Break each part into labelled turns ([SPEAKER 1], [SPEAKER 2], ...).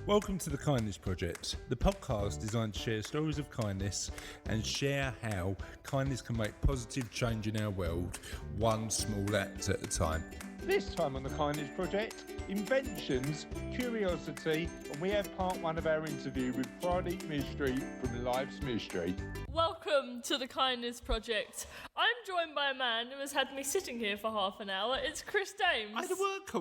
[SPEAKER 1] Welcome to the Kindness Project, the podcast designed to share stories of kindness and share how kindness can make positive change in our world, one small act at a time.
[SPEAKER 2] This time on the Kindness Project, Inventions, Curiosity, and we have part one of our interview with Pradip Mistry from LifesMistry.
[SPEAKER 3] Welcome to the Kindness Project. I'm joined by a man who has had me sitting here for half an hour. It's Chris Dames.
[SPEAKER 1] I had to work,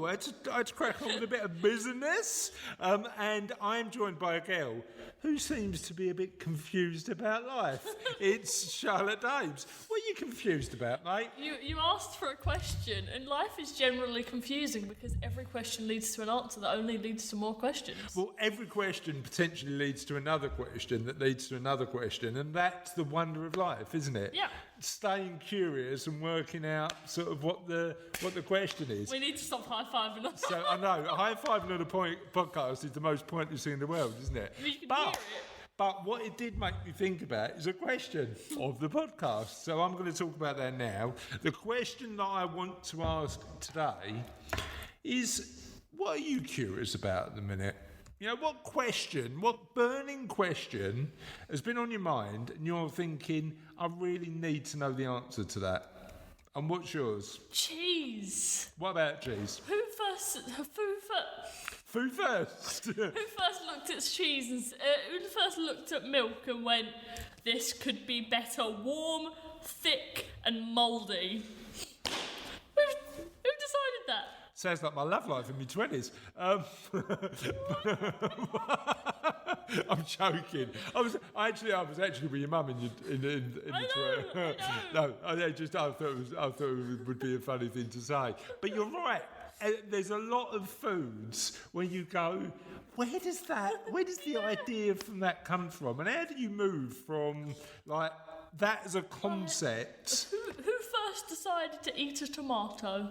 [SPEAKER 1] I had to crack on with a bit of business, and I'm joined by a girl who seems to be a bit confused about life. It's Charlotte Dames. What are you confused about, mate?
[SPEAKER 3] You asked for a question, and life is generally confusing because every question leads to an answer that only leads to more questions.
[SPEAKER 1] Well, every question potentially leads to another question that leads to another question, and that's the wonder of life, isn't it?
[SPEAKER 3] Yeah.
[SPEAKER 1] Staying curious and working out sort of what the question is.
[SPEAKER 3] We need to stop high-fiving us.
[SPEAKER 1] So I know, high-fiving on a podcast is the most pointless thing in the world, isn't it?
[SPEAKER 3] You can hear it.
[SPEAKER 1] But what it did make me think about is a question of the podcast. So I'm going to talk about that now. The question that I want to ask today is, what are you curious about at the minute? You know, what burning question has been on your mind and you're thinking, I really need to know the answer to that? And what's yours?
[SPEAKER 3] Cheese.
[SPEAKER 1] What about cheese?
[SPEAKER 3] Who first looked at cheese and who first looked at milk and went, this could be better warm, thick and mouldy? Who decided that?
[SPEAKER 1] Sounds like my love life in my 20s. I'm joking. I was actually with your mum in the
[SPEAKER 3] I know.
[SPEAKER 1] No, I thought it would be a funny thing to say. But you're right. There's a lot of foods where you go, where does the idea from that come from? And how do you move from like that as a concept?
[SPEAKER 3] Who first decided to eat a tomato?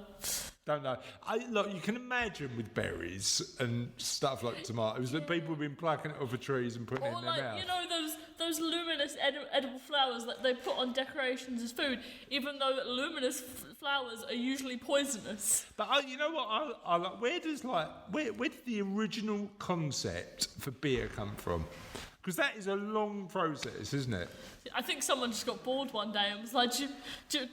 [SPEAKER 1] Don't know. Look, you can imagine with berries and stuff like tomatoes that people have been plucking it off of trees and putting it in their mouth.
[SPEAKER 3] You know, those luminous edible flowers that they put on decorations as food, even though luminous flowers are usually poisonous.
[SPEAKER 1] But you know what? Where did the original concept for beer come from? Because that is a long process, isn't it?
[SPEAKER 3] I think someone just got bored one day and was like, do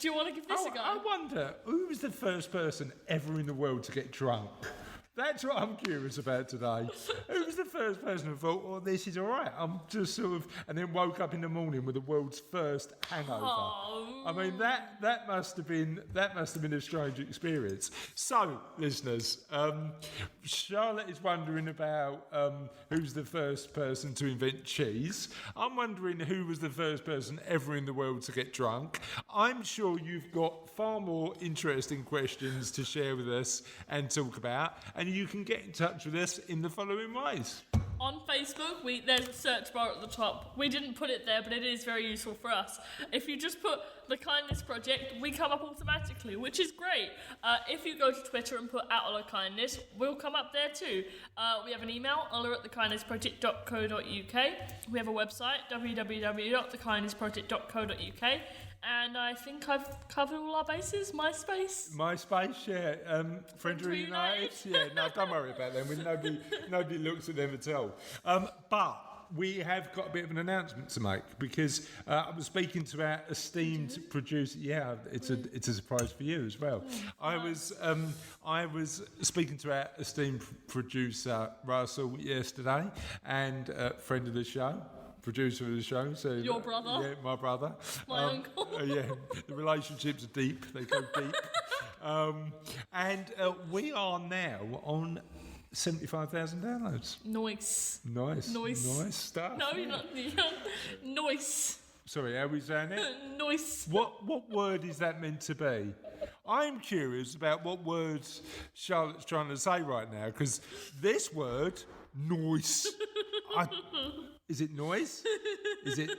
[SPEAKER 3] you want to give this a go?
[SPEAKER 1] I wonder, who was the first person ever in the world to get drunk? That's what I'm curious about today. Who was the first person who thought, oh, this is all right? I'm just sort of... And then woke up in the morning with the world's first hangover.
[SPEAKER 3] Oh.
[SPEAKER 1] I mean, that must have been a strange experience. So, listeners, Charlotte is wondering about who's the first person to invent cheese. I'm wondering who was the first person ever in the world to get drunk. I'm sure you've got far more interesting questions to share with us and talk about. And you can get in touch with us in the following ways.
[SPEAKER 3] On Facebook, there's a search bar at the top. We didn't put it there, but it is very useful for us. If you just put The Kindness Project, we come up automatically, which is great. If you go to Twitter and put @OlaKindness, we'll come up there too. We have an email, ola@thekindnessproject.co.uk. We have a website, www.thekindnessproject.co.uk. And I think I've covered all our bases. MySpace,
[SPEAKER 1] yeah. Friends Reunited. Yeah, no, don't worry about them. Nobody looks at them at all. But we have got a bit of an announcement to make because I was speaking to our esteemed producer. Yeah, it's a surprise for you as well. I was speaking to our esteemed producer Russell yesterday, and friend of the show. Producer of the show. So
[SPEAKER 3] your brother?
[SPEAKER 1] Yeah, my brother.
[SPEAKER 3] My uncle.
[SPEAKER 1] Yeah, the relationships are deep. They go deep. And we are now on 75,000 downloads.
[SPEAKER 3] Nice
[SPEAKER 1] stuff.
[SPEAKER 3] No, you're not. Nice.
[SPEAKER 1] Sorry, how are we saying it?
[SPEAKER 3] Nice.
[SPEAKER 1] What word is that meant to be? I'm curious about what words Charlotte's trying to say right now, because this word, noise. Is it noise? Is it?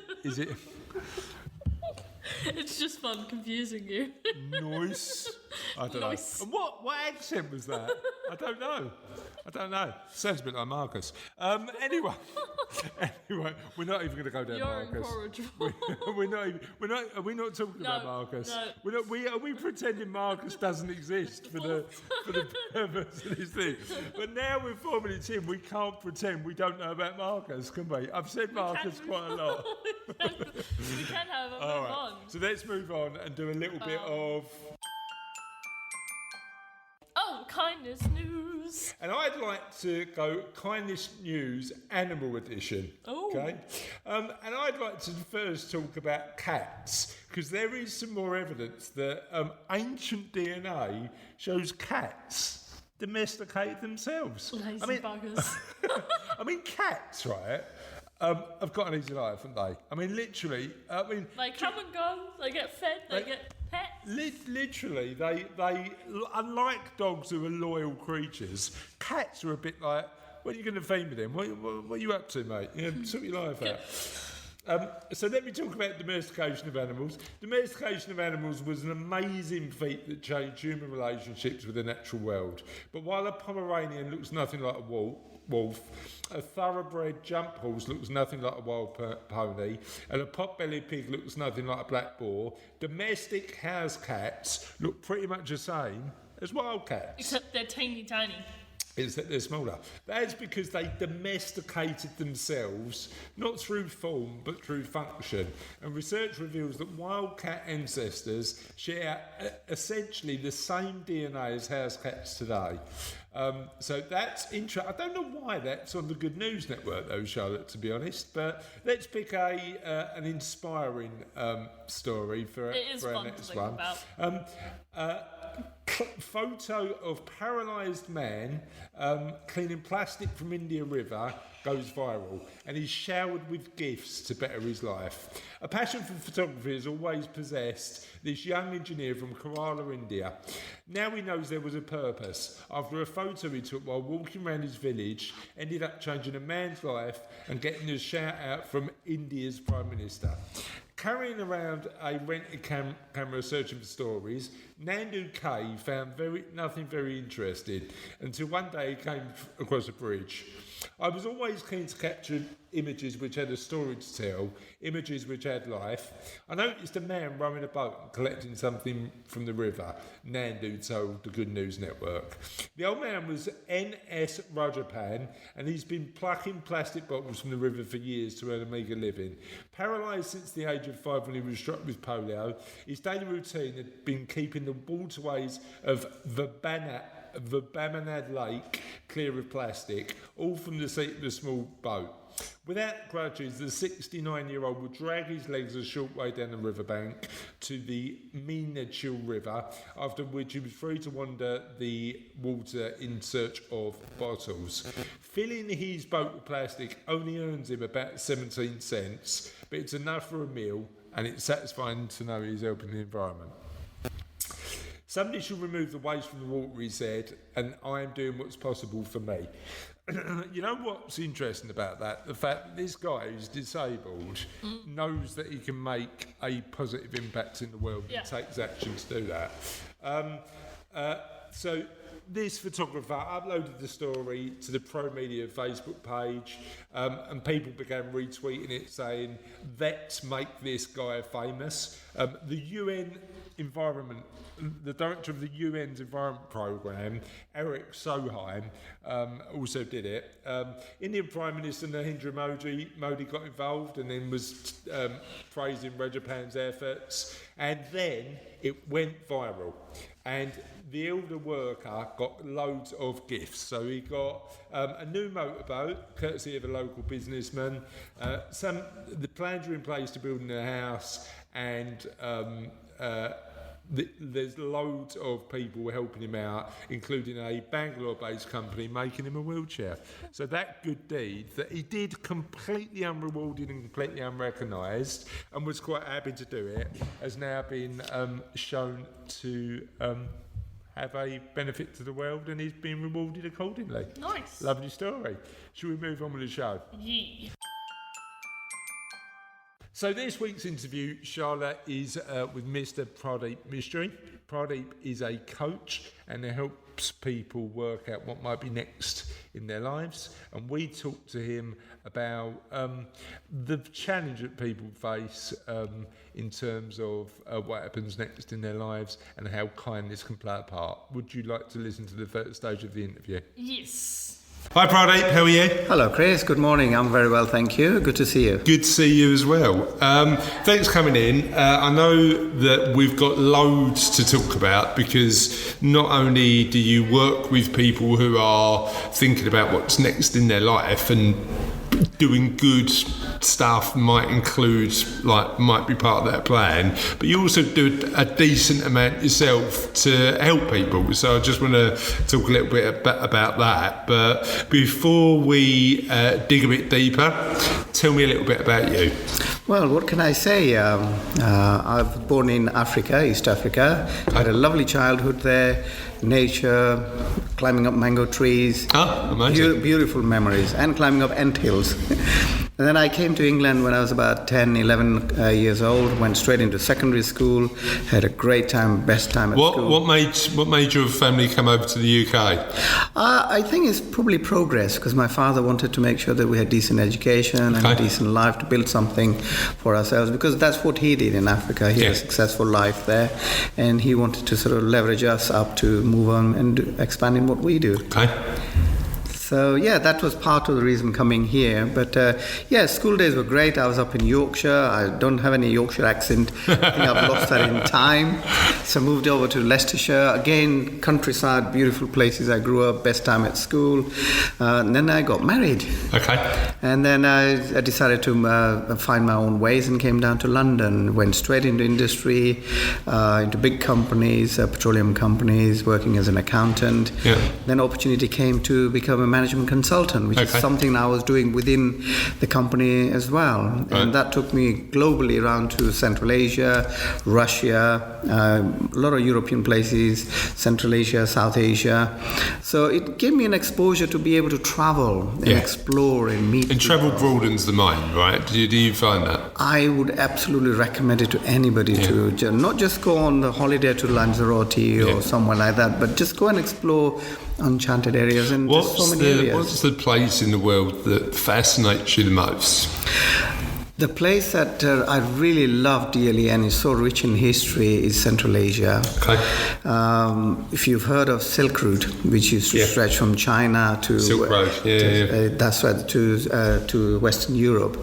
[SPEAKER 3] It's just fun confusing you.
[SPEAKER 1] Noise. I don't
[SPEAKER 3] Nice.
[SPEAKER 1] know. And what accent was that? I don't know. Sounds a bit like Marcus. Anyway, we're not even going to go down
[SPEAKER 3] You're
[SPEAKER 1] Marcus.
[SPEAKER 3] incorrigible.
[SPEAKER 1] Are we not talking about Marcus?
[SPEAKER 3] No.
[SPEAKER 1] Are we pretending Marcus doesn't exist for the purpose of this thing? But now we're 4 minutes in, we can't pretend we don't know about Marcus, can we? I've said Marcus quite a lot.
[SPEAKER 3] We can have a move
[SPEAKER 1] All right.
[SPEAKER 3] on.
[SPEAKER 1] So let's move on and do a little bit of.
[SPEAKER 3] Oh, kindness news.
[SPEAKER 1] And I'd like to go kindness news animal edition.
[SPEAKER 3] Oh.
[SPEAKER 1] Okay. And I'd like to first talk about cats because there is some more evidence that ancient DNA shows cats domesticate themselves.
[SPEAKER 3] Lazy
[SPEAKER 1] I mean,
[SPEAKER 3] buggers.
[SPEAKER 1] I mean, cats, right? Have got an easy life, haven't they? I mean, literally.
[SPEAKER 3] They come and go. They get fed. They get pets.
[SPEAKER 1] Literally, they unlike dogs who are loyal creatures, cats are a bit like, what are you going to feed me then? What are you up to, mate? Sort your life out. So let me talk about domestication of animals. Domestication of animals was an amazing feat that changed human relationships with the natural world. But while a Pomeranian looks nothing like a wolf, a thoroughbred jump horse looks nothing like a wild pony, and a pot-bellied pig looks nothing like a black boar, domestic house cats look pretty much the same as wild cats.
[SPEAKER 3] Except they're teeny tiny.
[SPEAKER 1] Is that they're smaller. That's because they domesticated themselves, not through form, but through function. And research reveals that wild cat ancestors share essentially the same DNA as house cats today. So that's interesting. I don't know why that's on the Good News Network, though, Charlotte, to be honest. But let's pick an inspiring story for our next one. Photo of paralysed man cleaning plastic from India River goes viral and he's showered with gifts to better his life. A passion for photography has always possessed this young engineer from Kerala, India. Now he knows there was a purpose. After a photo he took while walking around his village, ended up changing a man's life and getting a shout out from India's Prime Minister. Carrying around a rented camera searching for stories, Nandu K found nothing very interesting until one day he came across a bridge. I was always keen to capture images which had a story to tell, images which had life. I noticed a man rowing a boat and collecting something from the river, Nandu told the Good News Network. The old man was N.S. Rajapan and he's been plucking plastic bottles from the river for years to earn a meagre living. Paralysed since the age of 5 when he was struck with polio, his daily routine had been keeping the waterways of Vibhamanad Lake clear of plastic, all from the seat of a small boat. Without grudges, the 69-year-old would drag his legs a short way down the riverbank to the Meenachil River, after which he was free to wander the water in search of bottles. Filling his boat with plastic only earns him about 17 cents, but it's enough for a meal, and it's satisfying to know he's helping the environment. Somebody should remove the waste from the water, he said, and I am doing what's possible for me. You know what's interesting about that? The fact that this guy who's disabled knows that he can make a positive impact in the world and takes action to do that. So this photographer uploaded the story to the Pro Media Facebook page, and people began retweeting it saying, let's make this guy famous. The UN Environment, the director of the UN's Environment Programme, Eric Soheim, also did it. Indian Prime Minister Narendra Modi got involved and then was praising Rajapan's efforts, and then it went viral. And the elder worker got loads of gifts. So he got a new motorboat, courtesy of a local businessman. The plans are in place to build a house, and there's loads of people helping him out, including a Bangalore-based company making him a wheelchair. So that good deed that he did completely unrewarded and completely unrecognised, and was quite happy to do it, has now been shown to have a benefit to the world, and he's been rewarded accordingly.
[SPEAKER 3] Nice.
[SPEAKER 1] Lovely story. Should we move on with the show?
[SPEAKER 3] Yeah.
[SPEAKER 1] So this week's interview, Charlotte, is with Mr. Pradip Mistry. Pradip is a coach and he helps people work out what might be next in their lives. And we talked to him about the challenge that people face in terms of what happens next in their lives and how kindness can play a part. Would you like to listen to the first stage of the interview?
[SPEAKER 3] Yes.
[SPEAKER 1] Hi Pradip, how are you?
[SPEAKER 4] Hello Chris, good morning. I'm very well, thank you. Good to see you.
[SPEAKER 1] Good to see you as well. Thanks for coming in. I know that we've got loads to talk about because not only do you work with people who are thinking about what's next in their life and doing good stuff might be part of that plan, but you also do a decent amount yourself to help people. So I just want to talk a little bit about that. But before we dig a bit deeper, tell me a little bit about you.
[SPEAKER 4] Well, what can I say? I was born in Africa, East Africa. I had a lovely childhood there. Nature, climbing up mango trees.
[SPEAKER 1] Oh, amazing.
[SPEAKER 4] Beautiful memories. And climbing up ant hills. And then I came to England when I was about 10, 11 years old, went straight into secondary school, had a great time, best time at school.
[SPEAKER 1] What made your family come over to the UK?
[SPEAKER 4] I think it's probably progress, because my father wanted to make sure that we had decent education and a decent life, to build something for ourselves, because that's what he did in Africa. He had a successful life there, and he wanted to sort of leverage us up to move on and expand in what we do.
[SPEAKER 1] Okay.
[SPEAKER 4] So, yeah, that was part of the reason coming here. But, school days were great. I was up in Yorkshire. I don't have any Yorkshire accent. I think I've lost that in time. So I moved over to Leicestershire. Again, countryside, beautiful places. I grew up, best time at school. And then I got married.
[SPEAKER 1] Okay.
[SPEAKER 4] And then I decided to find my own ways and came down to London. Went straight into industry, into big companies, petroleum companies, working as an accountant. Yeah. Then opportunity came to become a management consultant, which is something I was doing within the company as well. And that took me globally around to Central Asia, Russia, a lot of European places, Central Asia, South Asia. So it gave me an exposure to be able to travel and explore and meet
[SPEAKER 1] and
[SPEAKER 4] people.
[SPEAKER 1] Travel broadens the mind, right? Do you find that?
[SPEAKER 4] I would absolutely recommend it to anybody to not just go on the holiday to Lanzarote or somewhere like that, but just go and explore enchanted areas and so many areas.
[SPEAKER 1] What's the place in the world that fascinates you the most?
[SPEAKER 4] The place that I really love dearly and is so rich in history is Central Asia. Okay. If you've heard of Silk Route, which used to stretch from China to
[SPEAKER 1] Silk Road,
[SPEAKER 4] that's right, to Western Europe,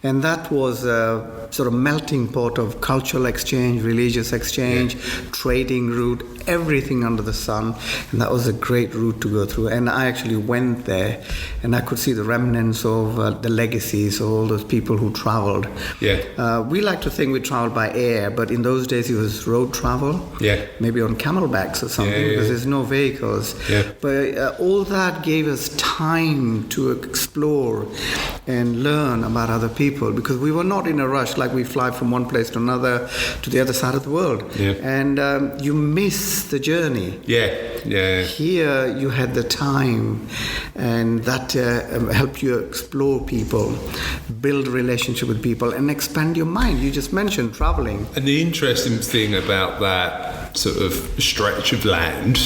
[SPEAKER 4] and that was a sort of melting pot of cultural exchange, religious exchange, trading route, everything under the sun, and that was a great route to go through. And I actually went there, and I could see the remnants of the legacies of all those people who traveled. We like to think we traveled by air, but in those days it was road travel. Maybe on camelbacks or something, because there's no vehicles. But all that gave us time to explore and learn about other people, because we were not in a rush like we fly from one place to another to the other side of the world. And you miss the journey. Here you had the time, and that helped you explore people, build a relationship with people, and expand your mind. You just mentioned traveling.
[SPEAKER 1] And the interesting thing about that sort of stretch of land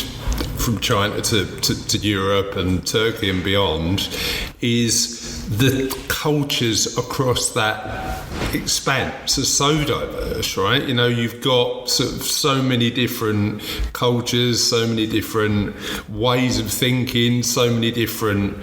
[SPEAKER 1] from China to Europe and Turkey and beyond is the cultures across that expanse are so diverse, right? You know, you've got sort of so many different cultures, so many different ways of thinking, so many different,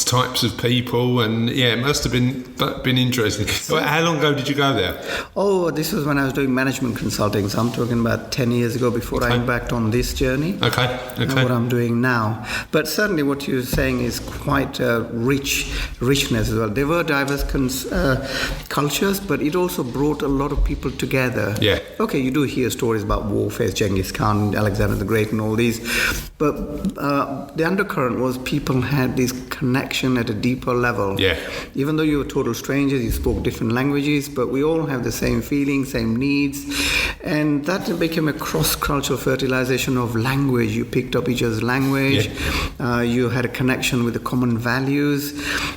[SPEAKER 1] types of people, and it must have been interesting. How long ago did you go there?
[SPEAKER 4] Oh, this was when I was doing management consulting, so I'm talking about 10 years ago before I embarked on this journey. And what I'm doing now. But certainly what you're saying is quite richness as well. There were diverse cultures, but it also brought a lot of people together. Okay, you do hear stories about warfare, Genghis Khan, Alexander the Great and all these, but the undercurrent was people had this connection connection at a deeper level.
[SPEAKER 1] Yeah.
[SPEAKER 4] Even though you were total strangers, you spoke different languages, but we all have the same feelings, same needs. And that became a cross-cultural fertilization of language. You picked up each other's language.
[SPEAKER 1] Yeah.
[SPEAKER 4] You had a connection with the common values.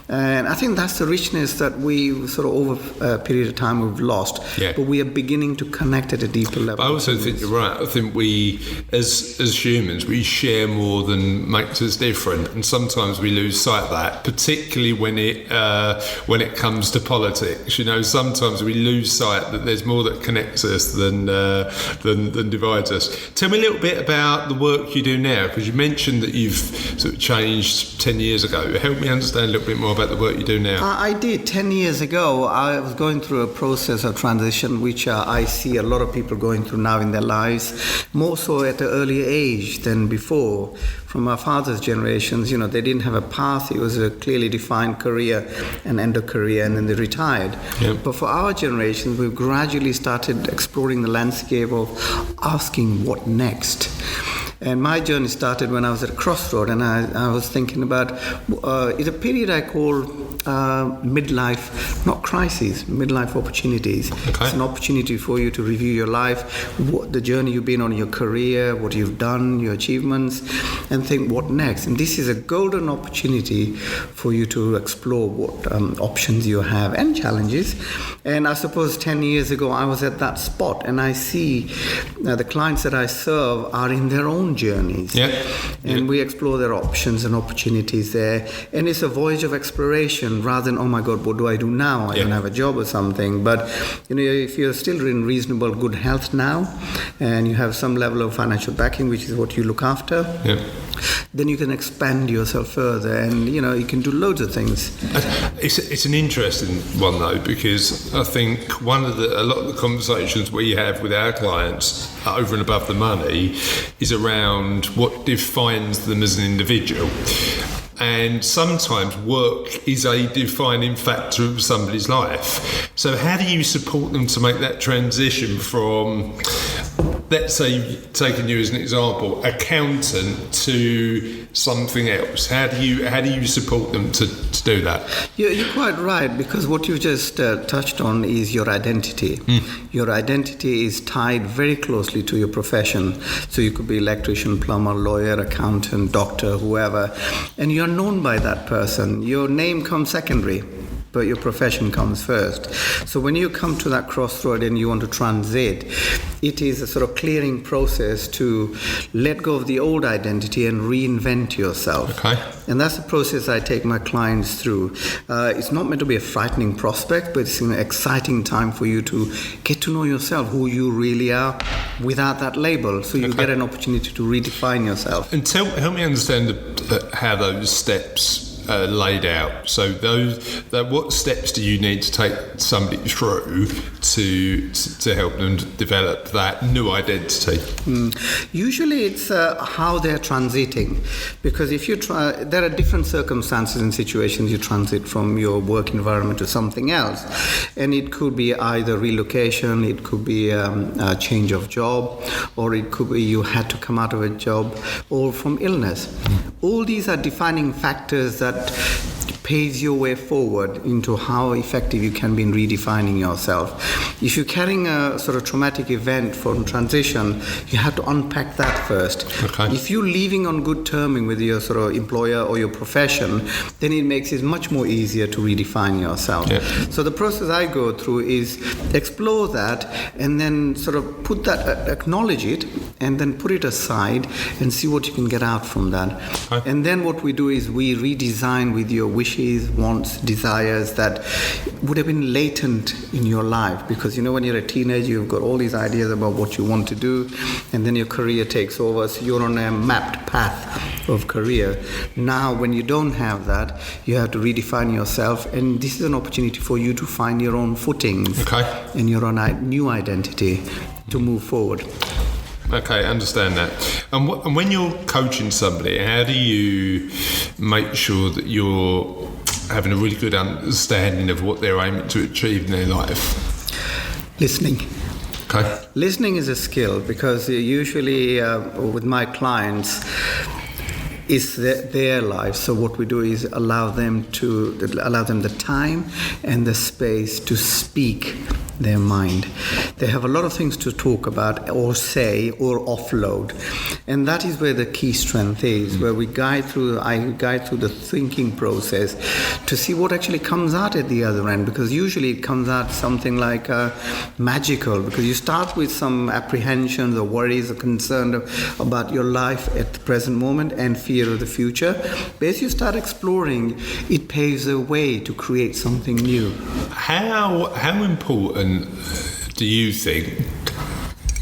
[SPEAKER 4] And I think that's the richness that we sort of over a period of time we've lost.
[SPEAKER 1] Yeah.
[SPEAKER 4] But we are beginning to connect at a deeper level.
[SPEAKER 1] I also think you're right. I think we, as humans, we share more than makes us different, and sometimes we lose sight of that, particularly when it comes to politics. You know, sometimes we lose sight that there's more that connects us than divides us. Tell me a little bit about the work you do now, because you mentioned that you've sort of changed 10 years ago. Help me understand a little bit more about the work you do now.
[SPEAKER 4] I did. 10 years ago, I was going through a process of transition, which I see a lot of people going through now in their lives, more so at an earlier age than before. From our father's generations, you know, they didn't have a path. It was a clearly defined career and end of career, and then they retired.
[SPEAKER 1] Yep.
[SPEAKER 4] But for our generation, we've gradually started exploring the landscape of asking what next. And my journey started when I was at a crossroad, and I was thinking about it's a period I call midlife, not crises, midlife opportunities.
[SPEAKER 1] Okay.
[SPEAKER 4] It's an opportunity for you to review your life, what the journey you've been on in your career, what you've done, your achievements, and think what next. And this is a golden opportunity for you to explore what options you have and challenges. And I suppose 10 years ago I was at that spot, and I see the clients that I serve are in their own journeys.
[SPEAKER 1] Yeah.
[SPEAKER 4] And we explore their options and opportunities there. And it's a voyage of exploration rather than, oh my God, what do I do now? I don't have a job or something. But, you know, if you're still in reasonable good health now and you have some level of financial backing, which is what you look after, then you can expand yourself further, and, you know, you can do loads of things.
[SPEAKER 1] It's an interesting one, though, because I think a lot of the conversations we have with our clients over and above the money is around what defines them as an individual. And sometimes work is a defining factor of somebody's life. So how do you support them to make that transition from, let's say, taking you as an example, accountant to something else? How do you support them to do that?
[SPEAKER 4] You're quite right, because what you just touched on is your identity. Your identity is tied very closely to your profession. So you could be electrician, plumber, lawyer, accountant, doctor, whoever, and you're known by that person. Your name comes secondary, but your profession comes first. So when you come to that crossroad and you want to transit, it is a sort of clearing process to let go of the old identity and reinvent yourself.
[SPEAKER 1] Okay.
[SPEAKER 4] And that's the process I take my clients through. It's not meant to be a frightening prospect, but it's an exciting time for you to get to know yourself, who you really are, without that label. So you get an opportunity to redefine yourself.
[SPEAKER 1] And help me understand how those steps laid out. So what steps do you need to take somebody through to help them develop that new identity?
[SPEAKER 4] Usually it's how they're transiting, because if you there are different circumstances and situations you transit from your work environment to something else, and it could be either relocation, it could be a change of job, or it could be you had to come out of a job, or from illness. All these are defining factors that paves your way forward into how effective you can be in redefining yourself. If you're carrying a sort of traumatic event from transition, you have to unpack that first.
[SPEAKER 1] Okay.
[SPEAKER 4] If you're leaving on good terming with your sort of employer or your profession, then it makes it much more easier to redefine yourself.
[SPEAKER 1] Yeah.
[SPEAKER 4] So the process I go through is explore that, and then sort of put that, acknowledge it, and then put it aside and see what you can get out from that.
[SPEAKER 1] Okay.
[SPEAKER 4] And then what we do is we redesign with your wishes, wants, desires that would have been latent in your life, because you know when you're a teenager you've got all these ideas about what you want to do, and then your career takes over, so you're on a mapped path of career. Now when you don't have that, you have to redefine yourself, and this is an opportunity for you to find your own footings and your own new identity to move forward.
[SPEAKER 1] Okay, understand that. And when you're coaching somebody, how do you make sure that you're having a really good understanding of what they're aiming to achieve in their life?
[SPEAKER 4] Listening.
[SPEAKER 1] Okay.
[SPEAKER 4] Listening is a skill, because usually with my clients, It's their life. So what we do is allow them the time and the space to speak their mind. They have a lot of things to talk about or say or offload, and that is where the key strength is, where I guide through the thinking process to see what actually comes out at the other end, because usually it comes out something like magical, because you start with some apprehensions or worries or concern about your life at the present moment and fear of the future. But as you start exploring, it paves a way to create something new.
[SPEAKER 1] How important do you think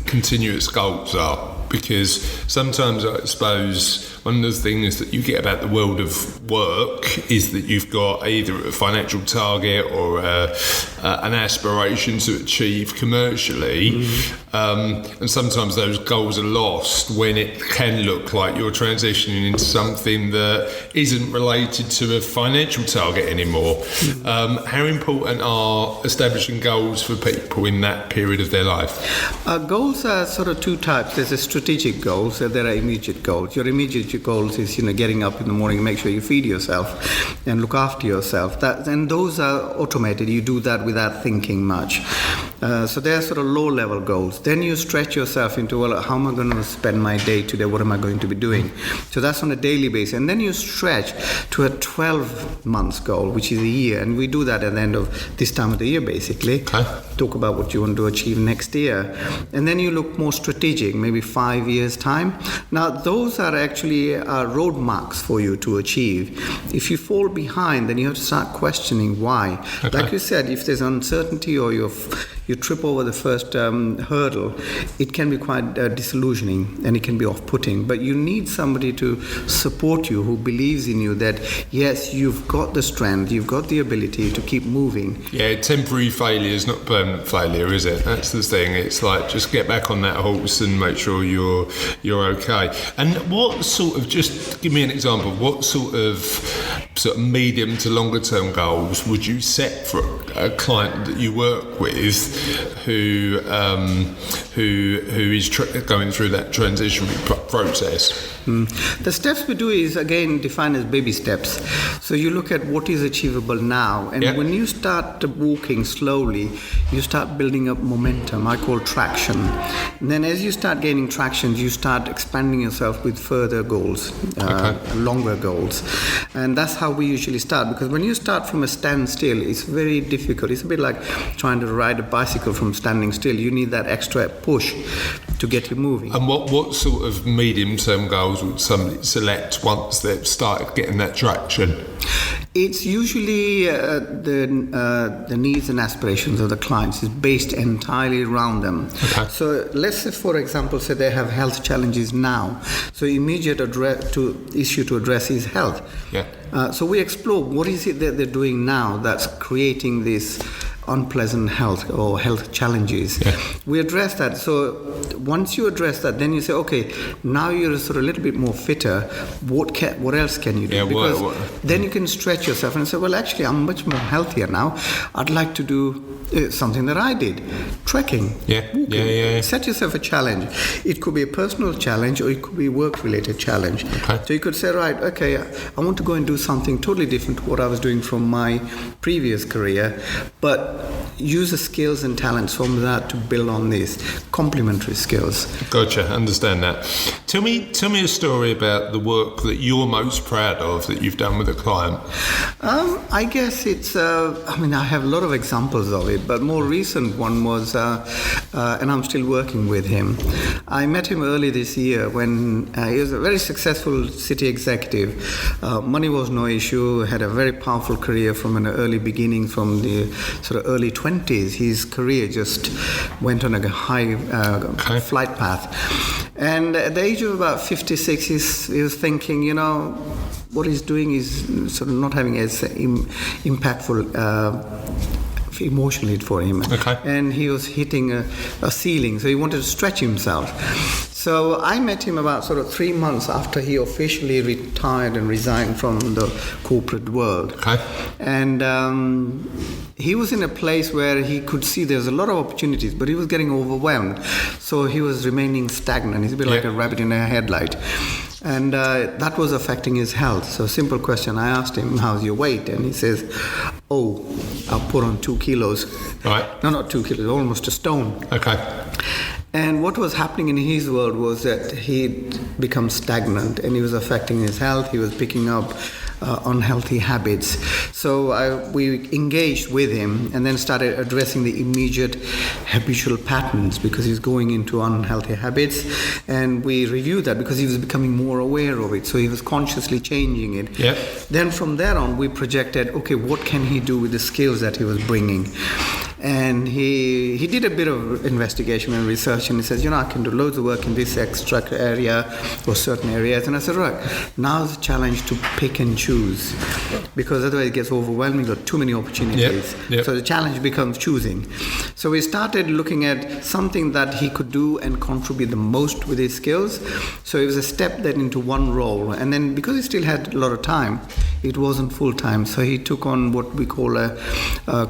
[SPEAKER 1] continuous goals are? Because sometimes I suppose one of the things that you get about the world of work is that you've got either a financial target or an aspiration to achieve commercially, and sometimes those goals are lost when it can look like you're transitioning into something that isn't related to a financial target anymore. How important are establishing goals for people in that period of their life?
[SPEAKER 4] Goals are sort of two types. There's a strategic goals and there are immediate goals. Your immediate goals is getting up in the morning, make sure you feed yourself and look after yourself. And those are automated. You do that without thinking much. So they're sort of low-level goals. Then you stretch yourself into, well, how am I going to spend my day today? What am I going to be doing? So that's on a daily basis. And then you stretch to a 12-month goal, which is a year. And we do that at the end of this time of the year, basically.
[SPEAKER 1] Okay.
[SPEAKER 4] Talk about what you want to achieve next year. And then you look more strategic, maybe 5 years' time. Now, those are actually road marks for you to achieve. If you fall behind, then you have to start questioning why.
[SPEAKER 1] Okay.
[SPEAKER 4] Like you said, if there's uncertainty or you trip over the first hurdle, it can be quite disillusioning and it can be off-putting. But you need somebody to support you who believes in you that, yes, you've got the strength, you've got the ability to keep moving.
[SPEAKER 1] Yeah, temporary failure is not permanent failure, is it? That's the thing. It's like, just get back on that horse and make sure you're okay. And what sort of, just give me an example, what sort of medium to longer term goals would you set for a client that you work with who is going through that transitionary process?
[SPEAKER 4] The steps we do is, again, defined as baby steps. So you look at what is achievable now, and when you start walking slowly, you start building up momentum. I call traction. And then as you start gaining traction, you start expanding yourself with further goals, longer goals. And that's how we usually start, because when you start from a standstill, it's very difficult. It's a bit like trying to ride a bicycle from standing still. You need that extra push to get you moving.
[SPEAKER 1] And what sort of medium-term goals would somebody select once they've started getting that traction?
[SPEAKER 4] It's usually the needs and aspirations of the clients is based entirely around them.
[SPEAKER 1] Okay.
[SPEAKER 4] So let's say, for example, say they have health challenges now. So immediate issue to address is health.
[SPEAKER 1] Yeah.
[SPEAKER 4] So we explore what is it that they're doing now that's creating this unpleasant health or health challenges. Yeah. We address that. So once you address that, then you say, okay, now you're sort of a little bit more fitter. What else can you do?
[SPEAKER 1] Yeah,
[SPEAKER 4] because then you can stretch yourself and say, well, actually, I'm much more healthier now. I'd like to do something that I did, trekking, walking. Yeah. Set yourself a challenge. It could be a personal challenge or it could be a work-related challenge.
[SPEAKER 1] Okay.
[SPEAKER 4] So you could say, right, okay, I want to go and do something totally different to what I was doing from my previous career, but use the skills and talents from that to build on this, complementary skills.
[SPEAKER 1] Gotcha, understand that. Tell me a story about the work that you're most proud of that you've done with a client.
[SPEAKER 4] I guess it's, I have a lot of examples of it, but more recent one was, and I'm still working with him. I met him early this year when he was a very successful city executive. Money was no issue, had a very powerful career from an early beginning, from the sort of early 20s. His career just went on a high flight path. And at the age of about 56, he was thinking, what he's doing is sort of not having as impactful emotionally for him. Okay. And he was hitting a ceiling, so he wanted to stretch himself. So I met him about sort of 3 months after he officially retired and resigned from the corporate world. Okay. And he was in a place where he could see there's a lot of opportunities, but he was getting overwhelmed. So he was remaining stagnant. He's a bit like a rabbit in a headlight. And that was affecting his health. So simple question, I asked him, how's your weight? And he says, oh, I've put on 2 kilos.
[SPEAKER 1] Right.
[SPEAKER 4] No, not 2 kilos, almost a stone.
[SPEAKER 1] Okay.
[SPEAKER 4] And what was happening in his world was that he'd become stagnant and he was affecting his health. He was picking up unhealthy habits. So we engaged with him and then started addressing the immediate habitual patterns because he's going into unhealthy habits. And we reviewed that because he was becoming more aware of it. So he was consciously changing it.
[SPEAKER 1] Yeah.
[SPEAKER 4] Then from there on, we projected, okay, what can he do with the skills that he was bringing? And he did a bit of investigation and research, and he says, I can do loads of work in this extract area or certain areas. And I said, right, now's the challenge to pick and choose, because otherwise it gets overwhelming, got too many opportunities.
[SPEAKER 1] Yep.
[SPEAKER 4] So the challenge becomes choosing. So we started looking at something that he could do and contribute the most with his skills. So it was a step then into one role. And then because he still had a lot of time, it wasn't full time. So he took on what we call a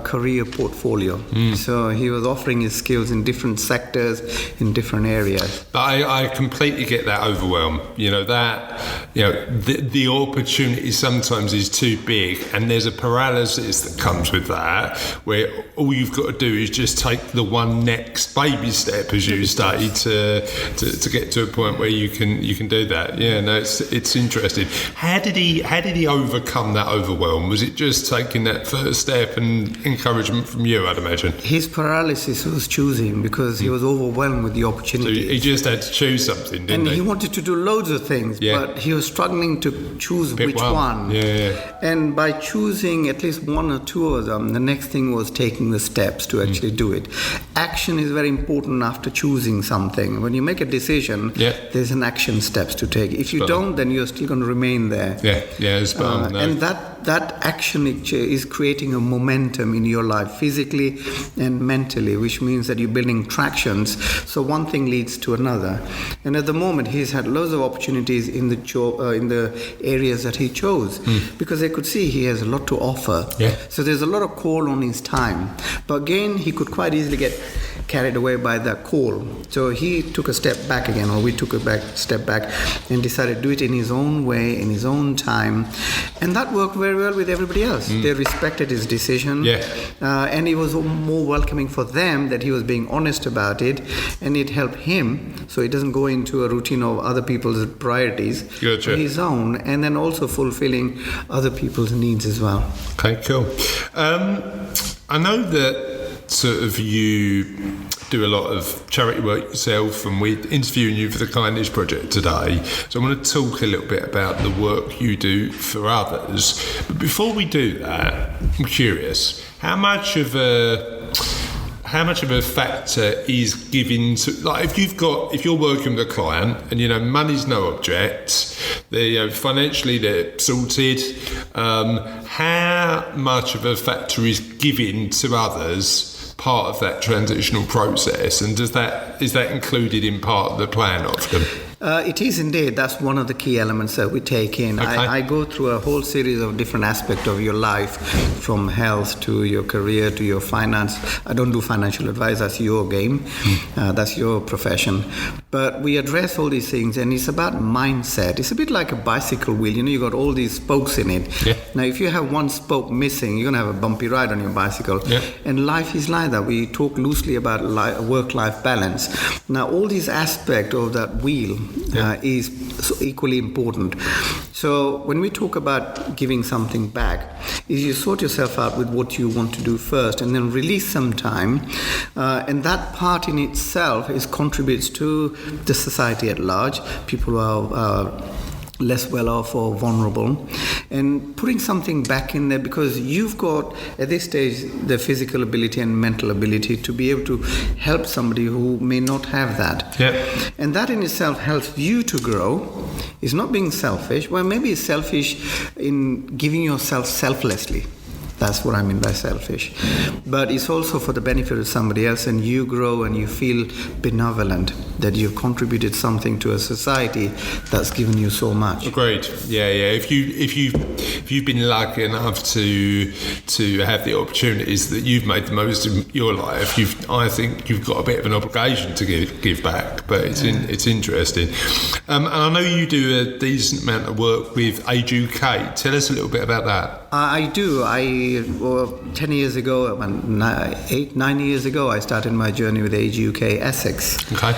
[SPEAKER 4] career portfolio. So he was offering his skills in different sectors, in different areas.
[SPEAKER 1] But I completely get that overwhelm. The opportunity sometimes is too big, and there's a paralysis that comes with that, where all you've got to do is just take the one next baby step as you started to get to a point where you can do that. Yeah, no, it's interesting. How did he overcome that overwhelm? Was it just taking that first step and encouragement from you, I'd imagine?
[SPEAKER 4] His paralysis was choosing because he was overwhelmed with the opportunity.
[SPEAKER 1] So he just had to choose something, didn't he?
[SPEAKER 4] And he wanted to do loads of things, but he was struggling to choose which one.
[SPEAKER 1] Yeah.
[SPEAKER 4] And by choosing at least one or two of them, the next thing was taking the steps to actually do it. Action is very important after choosing something. When you make a decision, there's an action steps to take. If you don't, then you're still going to remain there.
[SPEAKER 1] It's no.
[SPEAKER 4] And that action is creating a momentum in your life, physically and mentally, which means that you're building tractions. So one thing leads to another. And at the moment, he's had loads of opportunities in the areas that he chose, because they could see he has a lot to offer. So there's a lot of call on his time. But again, he could quite easily get carried away by that call. So he took a step back again, or we took a step back and decided to do it in his own way, in his own time. And that worked very well with everybody else. They respected his decision. And it was more welcoming for them that he was being honest about it, and it helped him so he doesn't go into a routine of other people's priorities, his own, and then also fulfilling other people's needs as well.
[SPEAKER 1] Okay, cool. I know that sort of you do a lot of charity work yourself, and we're interviewing you for the Kindness Project today. So I want to talk a little bit about the work you do for others. But before we do that, I'm curious, how much of a factor is given to, like, if you're working with a client and money's no object, they financially they're sorted, how much of a factor is given to others part of that transitional process, and is that included in part of the plan often?
[SPEAKER 4] It is indeed. That's one of the key elements that we take in.
[SPEAKER 1] Okay.
[SPEAKER 4] I go through a whole series of different aspects of your life, from health to your career to your finance. I don't do financial advice. That's your game. That's your profession. But we address all these things, and it's about mindset. It's a bit like a bicycle wheel. You got all these spokes in it. Now, if you have one spoke missing, you're going to have a bumpy ride on your bicycle. And life is like that. We talk loosely about work-life balance. Now, all these aspects of that wheel is so equally important. So when we talk about giving something back, is you sort yourself out with what you want to do first, and then release some time, and that part in itself contributes to the society at large. People who are less well off or vulnerable, and putting something back in there, because you've got at this stage the physical ability and mental ability to be able to help somebody who may not have that. And that in itself helps you to grow. It's not being selfish. Well, maybe it's selfish in giving yourself selflessly. That's what I mean by selfish. But it's also for the benefit of somebody else, and you grow and you feel benevolent. that you've contributed something to a society that's given you so much.
[SPEAKER 1] Agreed. Yeah. If you've been lucky enough to have the opportunities that you've made the most of your life, I think you've got a bit of an obligation to give back. But it's interesting. And I know you do a decent amount of work with Age UK. Tell us a little bit about that.
[SPEAKER 4] I do. 10 years ago, 9 years ago, I started my journey with Age UK Essex.
[SPEAKER 1] Okay.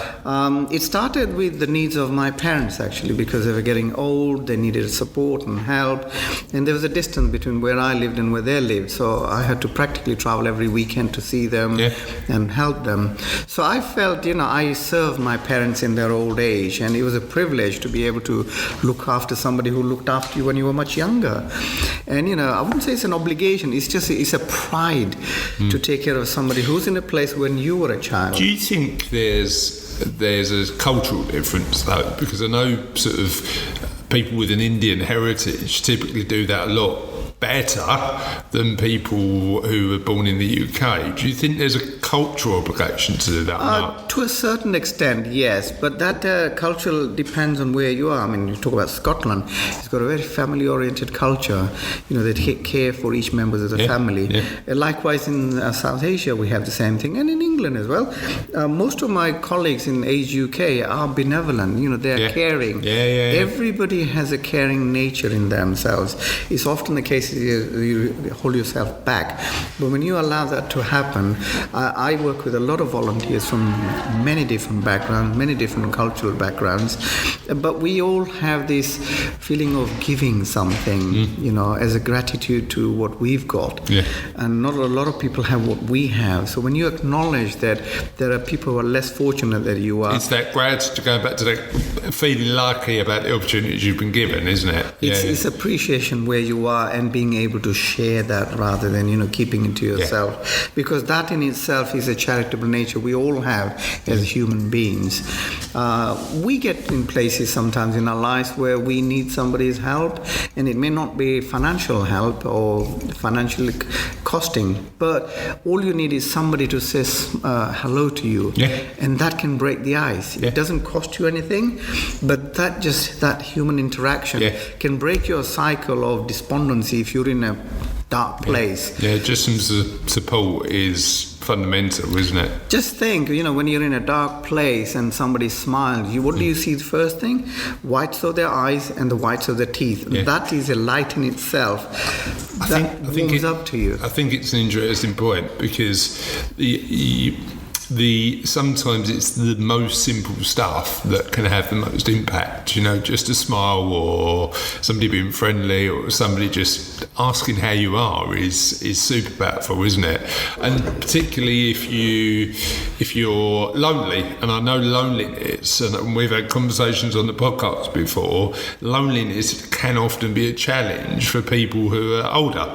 [SPEAKER 4] It started with the needs of my parents, actually, because they were getting old, they needed support and help, and there was a distance between where I lived and where they lived, so I had to practically travel every weekend to see them and help them. So I felt, I served my parents in their old age, and it was a privilege to be able to look after somebody who looked after you when you were much younger. And, I wouldn't say it's an obligation, it's a pride to take care of somebody who's in a place when you were a child.
[SPEAKER 1] Do you think there's a cultural difference, though? Because I know sort of people with an Indian heritage typically do that a lot better than people who were born in the UK. Do you think there's a cultural obligation to do that or not?
[SPEAKER 4] To a certain extent, yes, but that culture depends on where you are. I mean, you talk about Scotland, it's got a very family-oriented culture. They take care for each member of the family. Yeah. Likewise, in South Asia, we have the same thing, and in England as well. Most of my colleagues in Age UK are benevolent. They are caring. Everybody has a caring nature in themselves. It's often the case you hold yourself back, but when you allow that to happen, I work with a lot of volunteers from many different backgrounds, many different cultural backgrounds, but we all have this feeling of giving something, as a gratitude to what we've got. And not a lot of people have what we have. So when you acknowledge that there are people who are less fortunate than you are,
[SPEAKER 1] it's that gratitude, going back to that feeling lucky about the opportunities you've been given, isn't it?
[SPEAKER 4] It's appreciation where you are and being able to share that rather than keeping it to yourself, because that in itself is a charitable nature we all have as human beings. We get in places sometimes in our lives where we need somebody's help, and it may not be financial help or financially costing, but all you need is somebody to say hello to you, and that can break the ice. It doesn't cost you anything, but that human interaction can break your cycle of despondency if you're in a dark place.
[SPEAKER 1] Just some support is fundamental, isn't it?
[SPEAKER 4] Just think, when you're in a dark place and somebody smiles, what do you see the first thing? Whites of their eyes and the whites of their teeth. That is a light in itself. I think warms up to you.
[SPEAKER 1] I think it's an interesting point, because sometimes it's the most simple stuff that can have the most impact. Just a smile, or somebody being friendly, or somebody just asking how you are is super powerful, isn't it? And particularly if you're lonely, and I know loneliness, and we've had conversations on the podcast before, loneliness can often be a challenge for people who are older.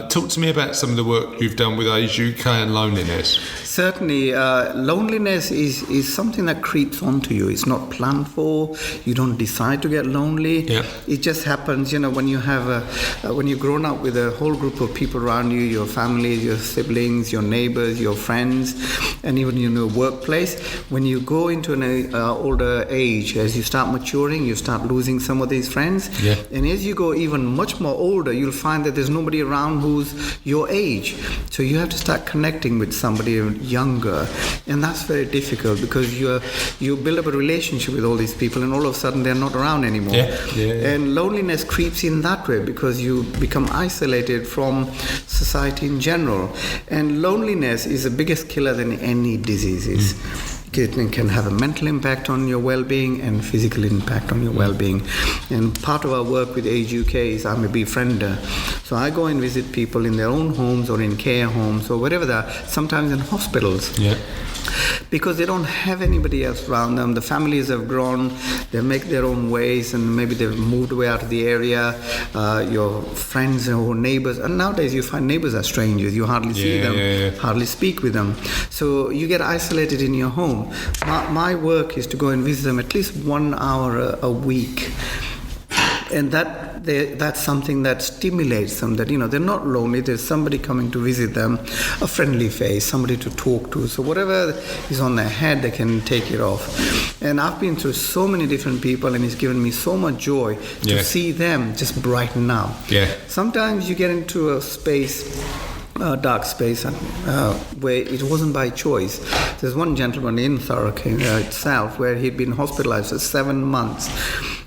[SPEAKER 1] Talk to me about some of the work you've done with Age UK and loneliness.
[SPEAKER 4] Certainly, loneliness is something that creeps onto you. It's not planned for. You don't decide to get lonely. It just happens. When you've grown up with a whole group of people around you, your family, your siblings, your neighbors, your friends, and even in your workplace. When you go into an older age, as you start maturing, you start losing some of these friends. And as you go even much more older, you'll find that there's nobody around who's your age. So you have to start connecting with somebody younger, and that's very difficult, because you build up a relationship with all these people, and all of a sudden they're not around anymore. And loneliness creeps in that way, because you become isolated from society in general, and loneliness is the biggest killer than any diseases. It can have a mental impact on your well-being and physical impact on your well-being. And part of our work with Age UK is I'm a befriender. So I go and visit people in their own homes or in care homes or wherever they are, sometimes in hospitals. Because they don't have anybody else around them. The families have grown, they make their own ways, and maybe they've moved away out of the area. Your friends or neighbors, and nowadays you find neighbors are strangers. You hardly see them, hardly speak with them. So you get isolated in your home. My work is to go and visit them at least 1 hour a week. And that that's something that stimulates them, that, they're not lonely, there's somebody coming to visit them, a friendly face, somebody to talk to. So whatever is on their head, they can take it off. And I've been through so many different people, and it's given me so much joy to see them just brighten up.
[SPEAKER 1] Yeah.
[SPEAKER 4] Sometimes you get into a space, dark space, where it wasn't by choice. There's one gentleman in Thurrock itself where he'd been hospitalized for 7 months,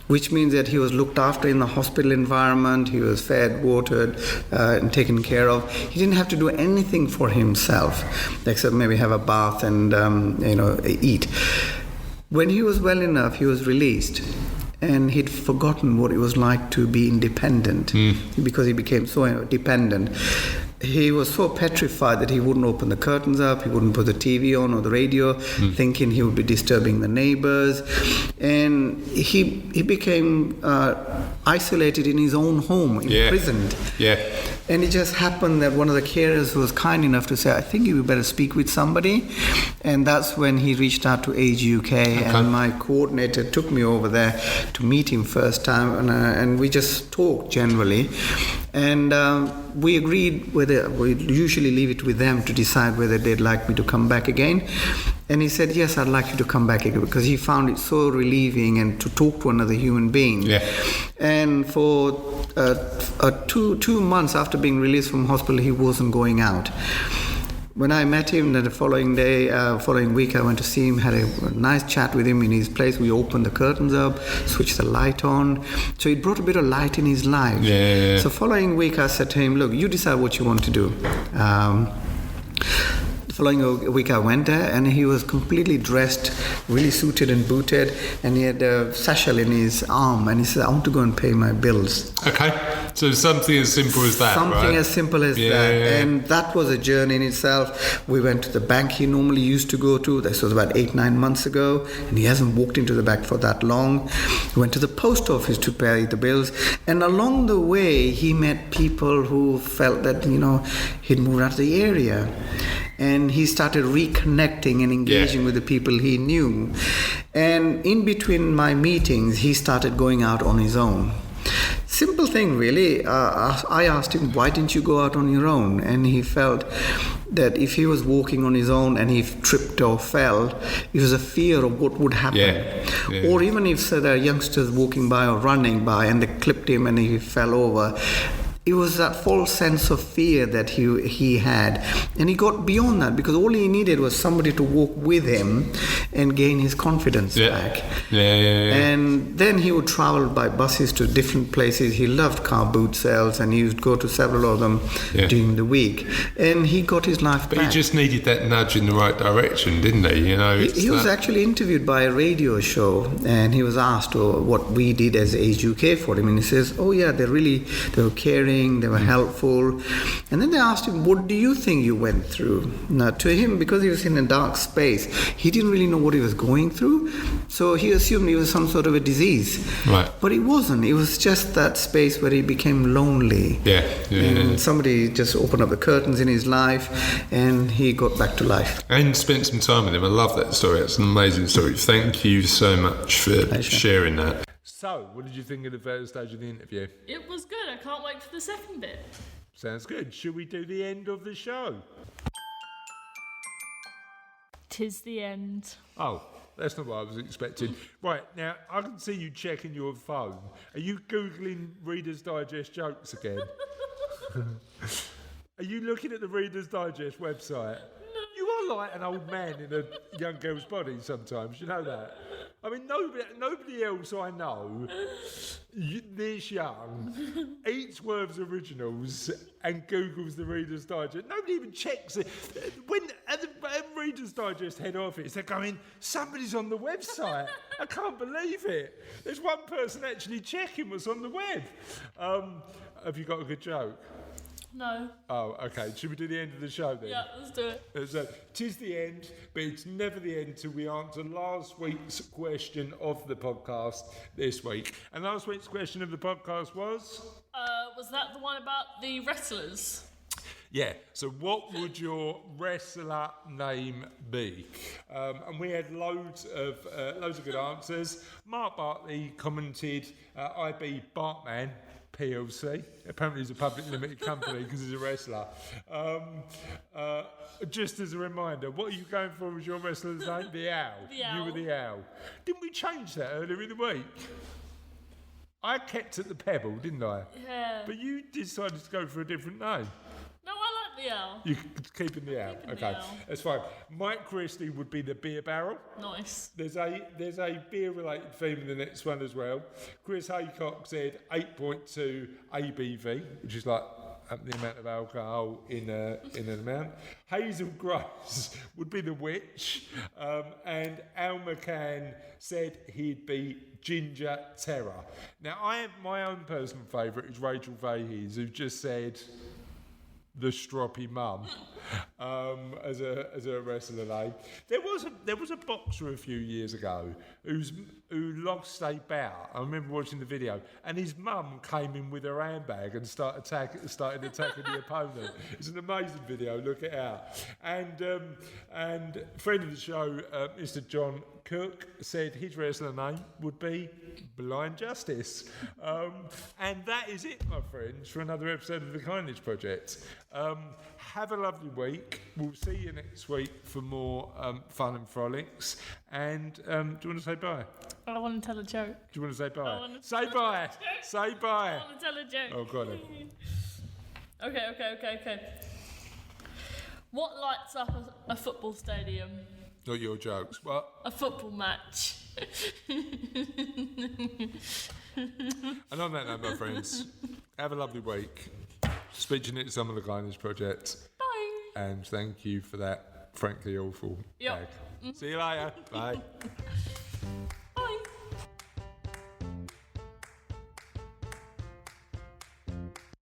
[SPEAKER 4] which means that he was looked after in the hospital environment, he was fed, watered, and taken care of. He didn't have to do anything for himself, except maybe have a bath and eat. When he was well enough, he was released. And he'd forgotten what it was like to be independent, because he became so dependent. He was so petrified that he wouldn't open the curtains up, he wouldn't put the TV on or the radio, thinking he would be disturbing the neighbors. And he became isolated in his own home, imprisoned.
[SPEAKER 1] Yeah.
[SPEAKER 4] And it just happened that one of the carers was kind enough to say, I think you better speak with somebody. And that's when he reached out to Age UK, and my coordinator took me over there to meet him first time, and we just talked generally. And we agreed whether we usually leave it with them to decide whether they'd like me to come back again. And he said, yes, I'd like you to come back again, because he found it so relieving and to talk to another human being. Yeah. And for 2 months after being released from hospital, he wasn't going out. When I met him the following week, I went to see him, had a nice chat with him in his place. We opened the curtains up, switched the light on. So it brought a bit of light in his life. Yeah. So following week, I said to him, look, you decide what you want to do. The following week I went there, and he was completely dressed, really suited and booted, and he had a satchel in his arm, and he said, I want to go and pay my bills.
[SPEAKER 1] Okay, so something as simple as that,
[SPEAKER 4] Something
[SPEAKER 1] right?
[SPEAKER 4] as simple as that. Yeah. And that was a journey in itself. We went to the bank he normally used to go to. This was about 8-9 months ago, and he hasn't walked into the bank for that long. We went to the post office to pay the bills, and along the way he met people who felt that, he'd moved out of the area. And he started reconnecting and engaging with the people he knew. And in between my meetings, he started going out on his own. Simple thing, really. I asked him, why didn't you go out on your own? And he felt that if he was walking on his own and he tripped or fell, it was a fear of what would happen. Yeah. Or even if there are youngsters walking by or running by and they clipped him and he fell over, it was that false sense of fear that he had. And he got beyond that, because all he needed was somebody to walk with him and gain his confidence back. Yeah. And then he would travel by buses to different places. He loved car boot sales, and he would go to several of them during the week. And he got his life back.
[SPEAKER 1] But he just needed that nudge in the right direction, didn't he?
[SPEAKER 4] He was actually interviewed by a radio show, and he was asked what we did as Age UK for him. And he says, oh yeah, they were caring, they were helpful. And then they asked him, what do you think you went through? Now, to him, because he was in a dark space, he didn't really know what he was going through. So he assumed it was some sort of a disease. Right. But it wasn't. It was just that space where he became lonely. And somebody just opened up the curtains in his life, and he got back to life.
[SPEAKER 1] And spent some time with him. I love that story. It's an amazing story. Thank you so much for sharing that. So, what did you think of the first stage of the interview?
[SPEAKER 3] It was good. I can't wait for the second bit.
[SPEAKER 1] Sounds good. Should we do the end of the show?
[SPEAKER 3] 'Tis the end.
[SPEAKER 1] Oh, that's not what I was expecting. Right, now, I can see you checking your phone. Are you Googling Reader's Digest jokes again? Are you looking at the Reader's Digest website? No. You are like an old man in a young girl's body sometimes, you know that? I mean, nobody else I know this young eats Worth's Originals and Googles the Reader's Digest. Nobody even checks it. When at the Reader's Digest head office, they're going, somebody's on the website. I can't believe it. There's one person actually checking what's on the web. Have you got a good joke?
[SPEAKER 3] No.
[SPEAKER 1] Oh, okay. Should we do the end of the show then?
[SPEAKER 3] Yeah, let's do it.
[SPEAKER 1] Tis the end, but it's never the end till we answer last week's question of the podcast this week. And last week's question of the podcast was?
[SPEAKER 3] Was that the one about the wrestlers?
[SPEAKER 1] Yeah. So what would your wrestler name be? And we had loads of good answers. Mark Bartley commented, I be Bartman. PLC. Apparently he's a public limited company because he's a wrestler. Just as a reminder, what are you going for as your wrestler's name? The Owl.
[SPEAKER 3] The Owl.
[SPEAKER 1] You were the Owl. Didn't we change that earlier in the week? I kept at the Pebble, didn't I?
[SPEAKER 3] Yeah.
[SPEAKER 1] But you decided to go for a different name.
[SPEAKER 3] No, I like the owl.
[SPEAKER 1] You're keeping the Owl.
[SPEAKER 3] Keeping the
[SPEAKER 1] Okay,
[SPEAKER 3] Owl.
[SPEAKER 1] that's fine. Mike Christie would be the beer barrel.
[SPEAKER 3] Nice.
[SPEAKER 1] There's a beer-related theme in the next one as well. Chris Haycock said 8.2 ABV, which is like the amount of alcohol in an amount. Hazel Gross would be the witch, and Al McCann said he'd be Ginger Terror. Now, my own personal favourite is Rachel Fahey's, who just said the stroppy mum as a wrestler name. There was a boxer a few years ago who lost a bout. I remember watching the video, and his mum came in with her handbag and started attacking the opponent. It's an amazing video. Look it out. And friend of the show, Mr. John Cook, said his wrestler name would be Blind Justice. And that is it, my friends, for another episode of the Kindness Project. Have a lovely week. We'll see you next week for more fun and frolics. And do you want to say bye?
[SPEAKER 3] I want to tell a joke.
[SPEAKER 1] Do you want to say bye?
[SPEAKER 3] I wanna
[SPEAKER 1] Say
[SPEAKER 3] tell
[SPEAKER 1] bye.
[SPEAKER 3] a joke.
[SPEAKER 1] Say bye.
[SPEAKER 3] I want to tell a joke.
[SPEAKER 1] Oh, go on then.
[SPEAKER 3] Okay. What lights up a football stadium?
[SPEAKER 1] Not your jokes. What?
[SPEAKER 3] A football match.
[SPEAKER 1] And on that note, my friends, have a lovely week. Speak to you next time on the Kindness Project.
[SPEAKER 3] Bye.
[SPEAKER 1] And thank you for that frankly awful
[SPEAKER 3] Yep.
[SPEAKER 1] bag. See you later. Bye.